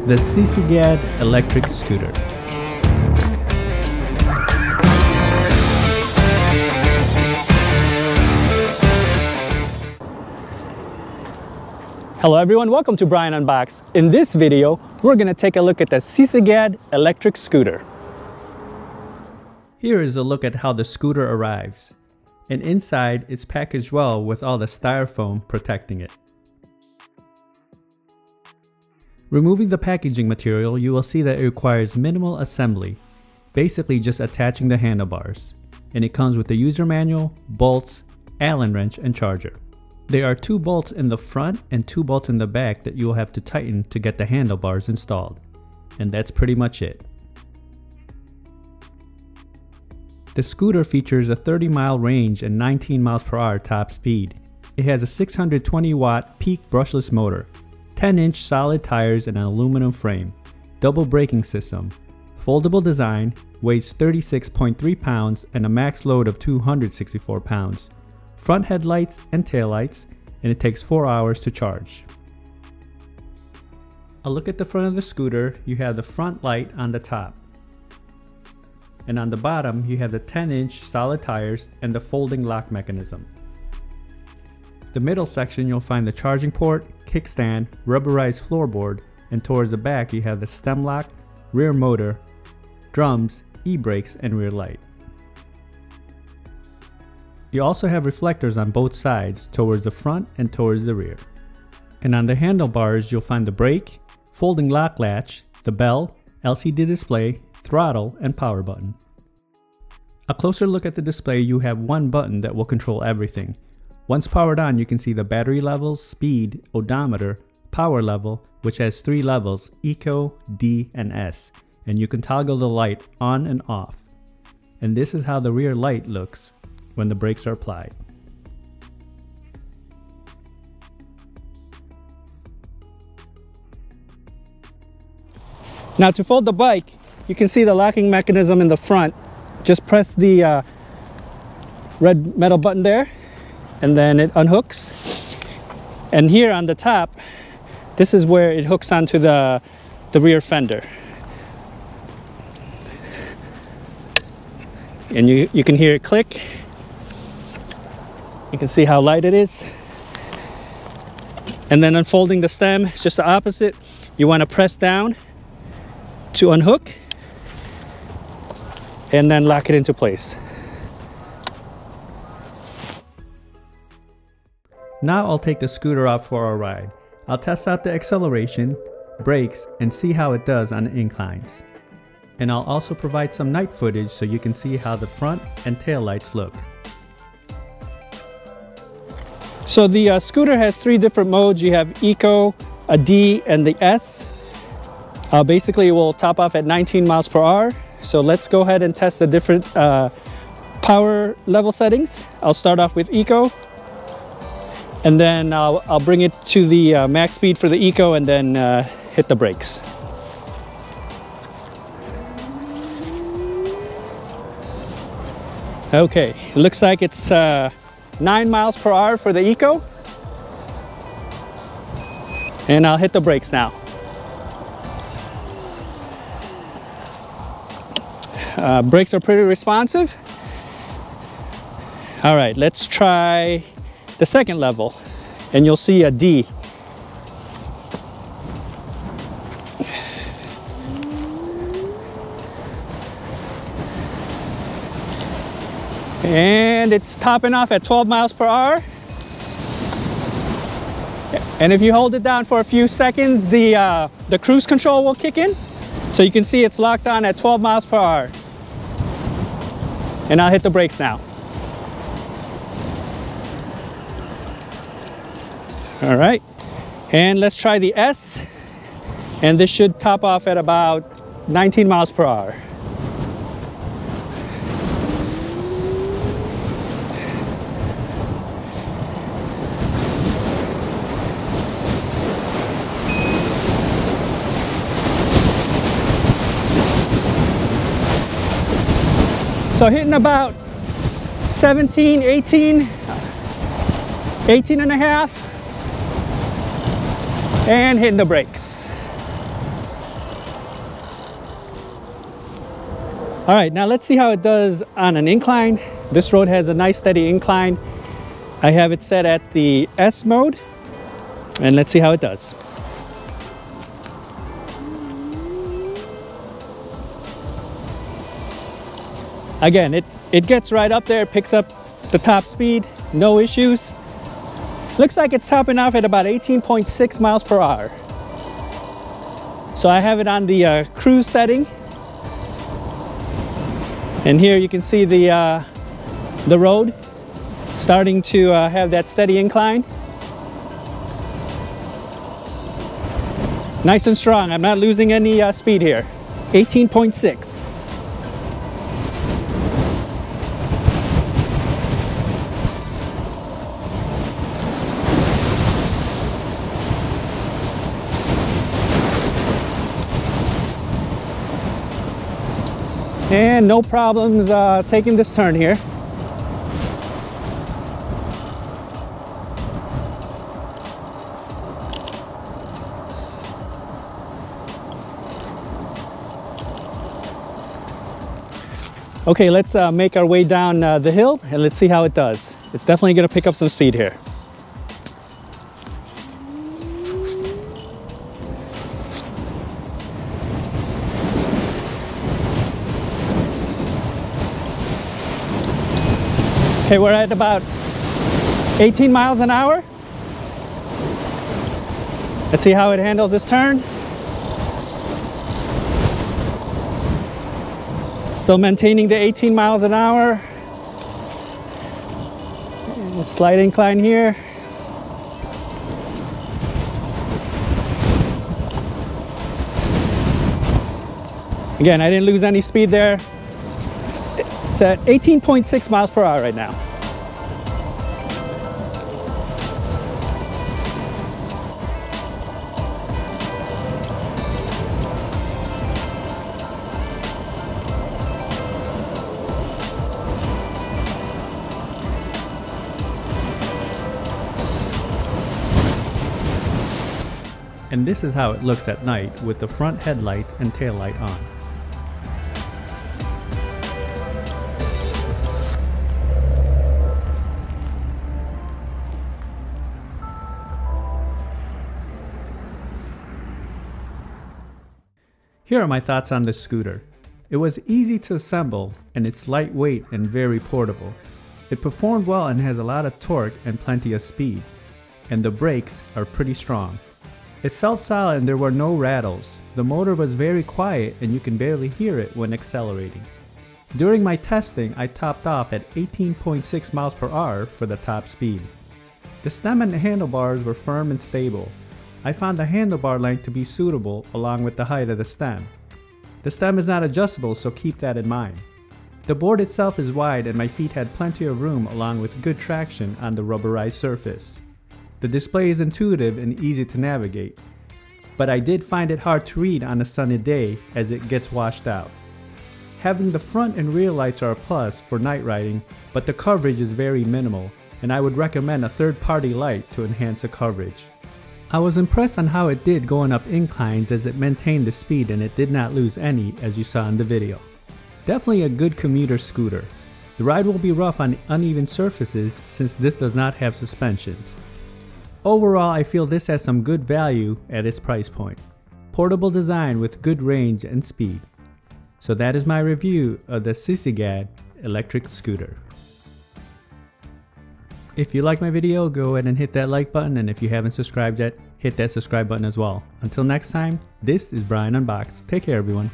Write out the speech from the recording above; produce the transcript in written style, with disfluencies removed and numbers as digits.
the SISIGAD electric scooter. Hello everyone, welcome to Brian Unboxed. In this video, we're going to take a look at the SISIGAD electric scooter. Here is a look at how the scooter arrives. And inside, it's packaged well with all the styrofoam protecting it. Removing the packaging material, you will see that it requires minimal assembly, basically just attaching the handlebars. And it comes with a user manual, bolts, Allen wrench, and charger. There are 2 bolts in the front and 2 bolts in the back that you will have to tighten to get the handlebars installed. And that's pretty much it. The scooter features a 30-mile range and 19 miles per hour top speed. It has a 620-watt peak brushless motor, 10-inch solid tires and an aluminum frame, double braking system, foldable design, weighs 36.3 pounds and a max load of 264 pounds, front headlights and taillights, and it takes 4 hours to charge. A look at the front of the scooter, you have the front light on the top. And on the bottom, you have the 10-inch solid tires and the folding lock mechanism. The middle section, you'll find the charging port, kickstand, rubberized floorboard, and towards the back, you have the stem lock, rear motor, drums, e-brakes, and rear light. You also have reflectors on both sides, towards the front and towards the rear. And on the handlebars, you'll find the brake, folding lock latch, the bell, LCD display, throttle, and power button. A closer look at the display, you have one button that will control everything. Once powered on, you can see the battery levels, speed, odometer, power level, which has 3 levels, Eco, D, and S, and you can toggle the light on and off. And this is how the rear light looks when the brakes are applied. Now to fold the bike, you can see the locking mechanism in the front. Just press the red metal button there, and then it unhooks. And here on the top, this is where it hooks onto the rear fender. And you can hear it click. You can see how light it is. And then unfolding the stem, it's just the opposite. You want to press down to unhook, and then lock it into place. Now I'll take the scooter out for a ride. I'll test out the acceleration, brakes, and see how it does on inclines. And I'll also provide some night footage so you can see how the front and tail lights look. So the scooter has 3 different modes. You have Eco, a D, and the S. Basically, it will top off at 19 miles per hour. So let's go ahead and test the different power level settings. I'll start off with Eco, and then I'll bring it to the max speed for the Eco, and then hit the brakes. Okay, it looks like it's 9 miles per hour for the Eco, and I'll hit the brakes now. Brakes are pretty responsive. All right, let's try the second level, and you'll see a D. And it's topping off at 12 miles per hour. And if you hold it down for a few seconds, the cruise control will kick in. So you can see it's locked on at 12 miles per hour. And I'll hit the brakes now. All right, and let's try the S. And this should top off at about 19 miles per hour. So hitting about 17, 18, 18 and a half, and hitting the brakes. All right, now let's see how it does on an incline. This road has a nice steady incline. I have it set at the S mode, and let's see how it does. Again, it gets right up there, picks up the top speed, no issues. Looks like it's topping off at about 18.6 miles per hour. So I have it on the cruise setting. And here you can see the road starting to have that steady incline. Nice and strong. I'm not losing any speed here. 18.6. And no problems taking this turn here. Okay, let's make our way down the hill and let's see how it does. It's definitely going to pick up some speed here. Okay, we're at about 18 miles an hour. Let's see how it handles this turn. Still maintaining the 18 miles an hour. And a slight incline here. Again, I didn't lose any speed there. It's at 18.6 miles per hour right now. And this is how it looks at night with the front headlights and taillight on. Here are my thoughts on this scooter. It was easy to assemble and it's lightweight and very portable. It performed well and has a lot of torque and plenty of speed. And the brakes are pretty strong. It felt solid and there were no rattles. The motor was very quiet and you can barely hear it when accelerating. During my testing, I topped off at 18.6 miles per hour for the top speed. The stem and the handlebars were firm and stable. I found the handlebar length to be suitable along with the height of the stem. The stem is not adjustable, so keep that in mind. The board itself is wide and my feet had plenty of room along with good traction on the rubberized surface. The display is intuitive and easy to navigate, but I did find it hard to read on a sunny day as it gets washed out. Having the front and rear lights are a plus for night riding, but the coverage is very minimal and I would recommend a third-party light to enhance the coverage. I was impressed on how it did going up inclines as it maintained the speed and it did not lose any as you saw in the video. Definitely a good commuter scooter. The ride will be rough on uneven surfaces since this does not have suspensions. Overall, I feel this has some good value at its price point. Portable design with good range and speed. So that is my review of the SISIGAD electric scooter. If you like my video, go ahead and hit that like button, and if you haven't subscribed yet, hit that subscribe button as well. Until next time, this is Brian Unboxed. Take care everyone.